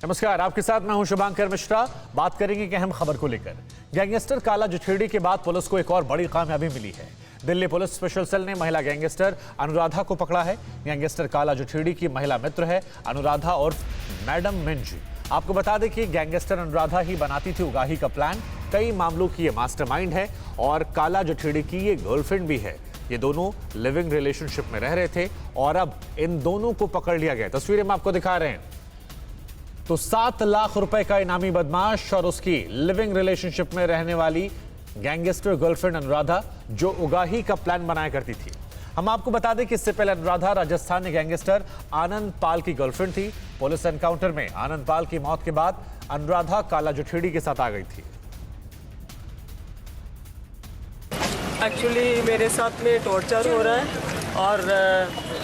नमस्कार, आपके साथ मैं हूं शुभांकर मिश्रा। बात करेंगे कि अहम खबर को लेकर। गैंगस्टर काला जठेड़ी के बाद पुलिस को एक और बड़ी कामयाबी मिली है। दिल्ली पुलिस स्पेशल सेल ने महिला गैंगस्टर अनुराधा को पकड़ा है। गैंगस्टर काला जठेड़ी की महिला मित्र है अनुराधा और मैडम मिंज। आपको बता दें कि गैंगस्टर अनुराधा ही बनाती थी उगाही का प्लान। कई मामलों की ये मास्टरमाइंड है और काला जठेड़ी की ये गर्लफ्रेंड भी है। ये दोनों लिविंग रिलेशनशिप में रह रहे थे और अब इन दोनों को पकड़ लिया गया। तस्वीरें हम आपको दिखा रहे हैं। तो 7 लाख रुपए का इनामी बदमाश और उसकी लिविंग रिलेशनशिप में रहने वाली गैंगस्टर गर्लफ्रेंड अनुराधा, जो उगाही का प्लान बनाया करती थी। हम आपको बता दें कि इससे पहले अनुराधा राजस्थानी गैंगस्टर आनंद पाल की गर्लफ्रेंड थी। पुलिस एनकाउंटर में आनंद पाल की मौत के बाद अनुराधा काला जठेड़ी के साथ आ गई थी। एक्चुअली मेरे साथ में टॉर्चर हो रहा है और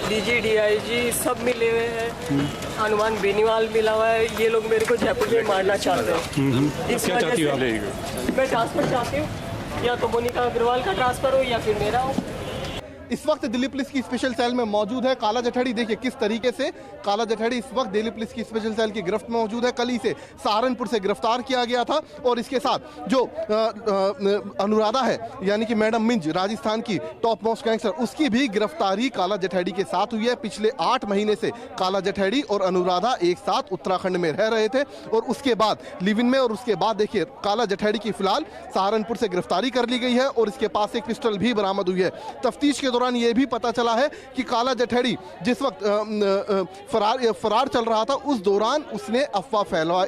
डीजी डीआईजी सब मिले हुए हैं, हनुमान बेनीवाल मिला हुआ है। ये लोग मेरे को जयपुर में मारना चाहते हैं। इस क्या चाहती हो आप? मैं ट्रांसफर चाहती हूँ, या तो मोनिका अग्रवाल का ट्रांसफर हो या फिर मेरा हो। इस वक्त दिल्ली पुलिस की स्पेशल सेल में मौजूद है काला जठेड़ी। देखिए किस तरीके से काला जठेड़ी इस वक्त दिल्ली पुलिस की स्पेशल सेल की गिरफ्त में मौजूद है। कल ही से सहारनपुर से गिरफ्तार किया गया था और इसके साथ जो अनुराधा है यानी कि मैडम मिंज, राजस्थान की टॉप मोस्ट गैंगस्टर, उसकी भी गिरफ्तारी काला जठेड़ी के साथ हुई है। पिछले 8 महीने से काला जठेड़ी और अनुराधा एक साथ उत्तराखंड में रह रहे थे और उसके बाद लिव इन में, और उसके बाद देखिए काला जठेड़ी की फिलहाल सहारनपुर से गिरफ्तारी कर ली गई है और इसके पास एक पिस्टल भी बरामद हुई है। तफ्तीश के दौरान यह भी पता चला है कि काला जठेड़ी जिस वक्त फरार चल रहा था, उस दौरान उसने अफवाह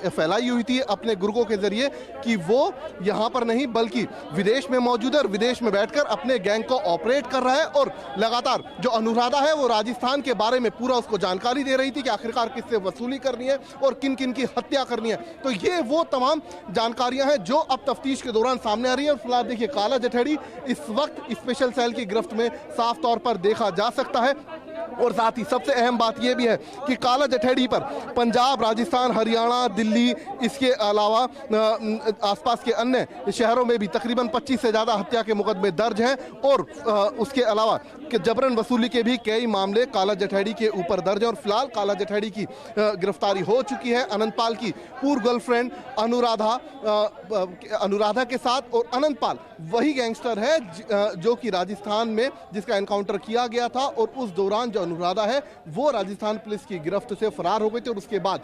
फैलाई हुई थी अपने गुर्गों के जरिए कि वो यहां पर नहीं बल्कि विदेश में मौजूद है और विदेश में बैठकर अपने गैंग को ऑपरेट कर रहा है। और लगातार जो अनुराधा है वो राजस्थान के बारे में पूरा उसको जानकारी दे रही थी कि आखिरकार किससे वसूली करनी है और किन किन की हत्या करनी है। तो ये वो तमाम जानकारियां हैं जो अब तफ्तीश के दौरान सामने आ रही है। फिलहाल देखिए काला जठेड़ी इस वक्त स्पेशल सेल की गिरफ्त में साफ तौर पर देखा जा सकता है। और साथ ही सबसे अहम बात यह भी है कि काला जठेड़ी पर पंजाब, राजस्थान, हरियाणा, दिल्ली, इसके अलावा आसपास के अन्य शहरों में भी तकरीबन 25 से ज़्यादा हत्या के मुकदमे दर्ज हैं और उसके अलावा कि जबरन वसूली के भी कई मामले काला जठेड़ी के ऊपर दर्ज हैं। और फिलहाल काला जठेड़ी की गिरफ्तारी हो चुकी है। अनंतपाल की पूर्व गर्लफ्रेंड अनुराधा के साथ, और अनंतपाल वही गैंगस्टर है जो कि राजस्थान में जिसका एनकाउंटर किया गया था और उस दौरान जो अनुराधा है वो राजस्थान पुलिस की गिरफ्त से फरार हो गई थी। और उसके बाद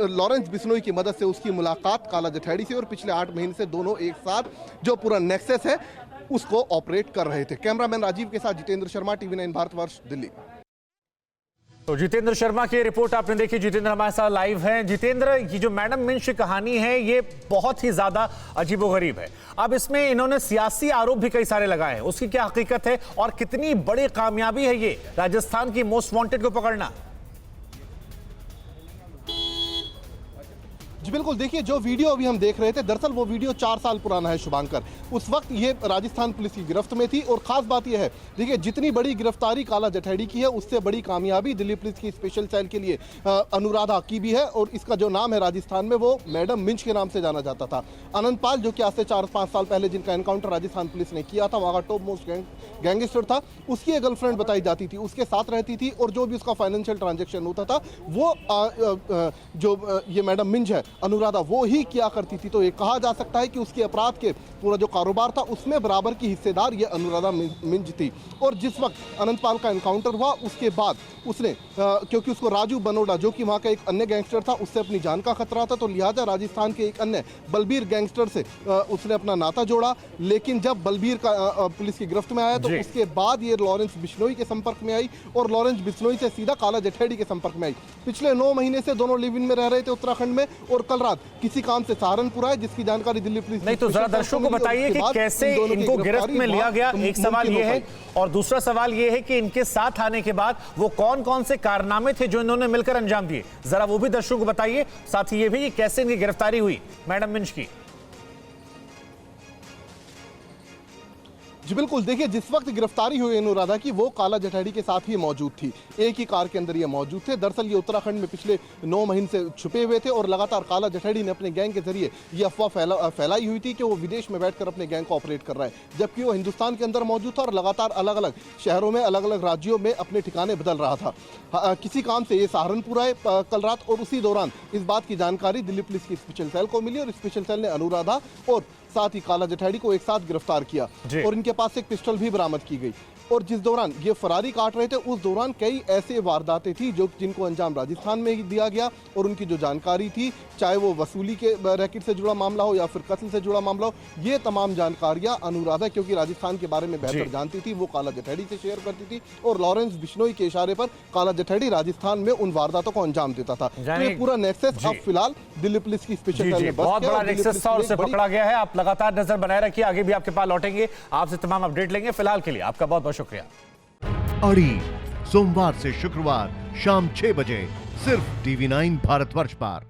लॉरेंस बिश्नोई की मदद से उसकी मुलाकात काला जठेड़ी से, और पिछले 8 महीने से दोनों एक साथ जो पूरा नेक्सस है उसको ऑपरेट कर रहे थे। कैमरामैन राजीव के साथ जितेंद्र शर्मा, TV9 भारतवर्ष, दिल्ली। तो जितेंद्र शर्मा की रिपोर्ट आपने देखी। जितेंद्र हमारे साथ लाइव हैं। जितेंद्र, ये जो मैडम मिंज की कहानी है ये बहुत ही ज्यादा अजीबोगरीब है। अब इसमें इन्होंने सियासी आरोप भी कई सारे लगाए हैं, उसकी क्या हकीकत है और कितनी बड़ी कामयाबी है ये राजस्थान की मोस्ट वांटेड को पकड़ना? जी बिल्कुल, देखिए जो वीडियो अभी हम देख रहे थे, दरअसल वो वीडियो 4 साल पुराना है शुभांकर। उस वक्त ये राजस्थान पुलिस की गिरफ्त में थी और खास बात यह है, देखिए जितनी बड़ी गिरफ्तारी काला जठेड़ी की है उससे बड़ी कामयाबी दिल्ली पुलिस की स्पेशल सेल के लिए अनुराधा की भी है। और इसका जो नाम है राजस्थान में वो मैडम मिंज के नाम से जाना जाता था। अनंतपाल जो कि आज से 4-5 साल पहले जिनका एनकाउंटर राजस्थान पुलिस ने किया था, वहाँ का टॉप मोस्ट गैंगस्टर था, उसकी एक गर्लफ्रेंड बताई जाती थी, उसके साथ रहती थी और जो भी उसका फाइनेंशियल ट्रांजेक्शन होता था वो जो ये मैडम मिंज है अनुराधा वो ही किया करती थी। तो ये कहा जा सकता है कि उसके अपराध के पूरा जो कारोबार था उसमें बराबर की हिस्सेदार ये अनुराधा मिंज थी। और जिस वक्त अनंतपाल का एनकाउंटर हुआ उसके बाद उसने क्योंकि उसको राजू बनोडा जो कि वहाँ का एक अन्य गैंगस्टर था उससे अपनी जान का खतरा था, तो लिहाजा राजस्थान के एक अन्य बलबीर गैंगस्टर से उसने अपना नाता जोड़ा। लेकिन जब बलबीर का पुलिस की गिरफ्त में आया तो उसके बाद ये लॉरेंस बिश्नोई के संपर्क में आई और लॉरेंस बिश्नोई से सीधा काला जठेड़ी के संपर्क में आई। पिछले 9 महीने से दोनों लिव इन में रह रहे थे उत्तराखंड में और कल रात किसी काम से सहारनपुर आए, जिसकी जानकारी दिल्ली पुलिस नहीं। तो जरा दर्शकों को बताइए कि कैसे इनको गिरफ्त में लिया गया, एक सवाल ये है, और दूसरा सवाल ये है कि इनके साथ आने के बाद वो कौन कौन से कारनामे थे जो इन्होंने मिलकर अंजाम दिए, जरा वो भी दर्शकों को बताइए। साथ ही ये भी कैसे इनकी गिरफ्तारी हुई मैडम मिंज की। जी बिल्कुल, देखिए जिस वक्त गिरफ्तारी हुई अनुराधा की वो काला जठेड़ी के साथ ही मौजूद थी, एक ही कार के अंदर ये मौजूद थे। दरअसल ये उत्तराखंड में पिछले 9 महीने से छुपे हुए थे और लगातार काला जठेड़ी ने अपने गैंग के जरिए ये अफवाह फैलाई हुई थी कि वो विदेश में बैठकर अपने गैंग को ऑपरेट कर रहा है, जबकि वो हिंदुस्तान के अंदर मौजूद था और लगातार अलग अलग शहरों में, अलग अलग राज्यों में अपने ठिकाने बदल रहा था। किसी काम से ये सहारनपुर आए कल रात और उसी दौरान इस बात की जानकारी दिल्ली पुलिस की स्पेशल सेल को मिली और स्पेशल सेल ने अनुराधा और साथ ही काला जठेड़ी को एक साथ गिरफ्तार किया और इनके पास एक पिस्टल भी बरामद की गई। और जिस दौरान ये फरारी काट रहे थे उस दौरान कई ऐसे वारदातें थी जो जिनको अंजाम राजस्थान में ही दिया गया और उनकी जो जानकारी थी, चाहे वो वसूली के रैकेट से जुड़ा मामला हो या फिर कत्ल से जुड़ा मामला हो, ये तमाम जानकारियां अनुराधा, क्योंकि राजस्थान के बारे में बेहतर जानती थी, वो काला जठेड़ी से शेयर करती थी और लॉरेंस बिश्नोई के इशारे पर काला जठेड़ी राजस्थान में उन वारदातों को अंजाम देता था। तो ये पूरा नेक्सस अब फिलहाल दिल्ली पुलिस की स्पेशल सेल में बहुत बड़ा नेक्सस था और उसे पकड़ा गया है। आप लगातार नजर बनाए रखिए, आगे भी आपके पास लौटेंगे, आपसे तमाम अपडेट लेंगे। फिलहाल के लिए आपका बहुत बहुत शुक्रिया। अड़ी सोमवार से शुक्रवार शाम 6 बजे सिर्फ TV9 भारतवर्ष पर।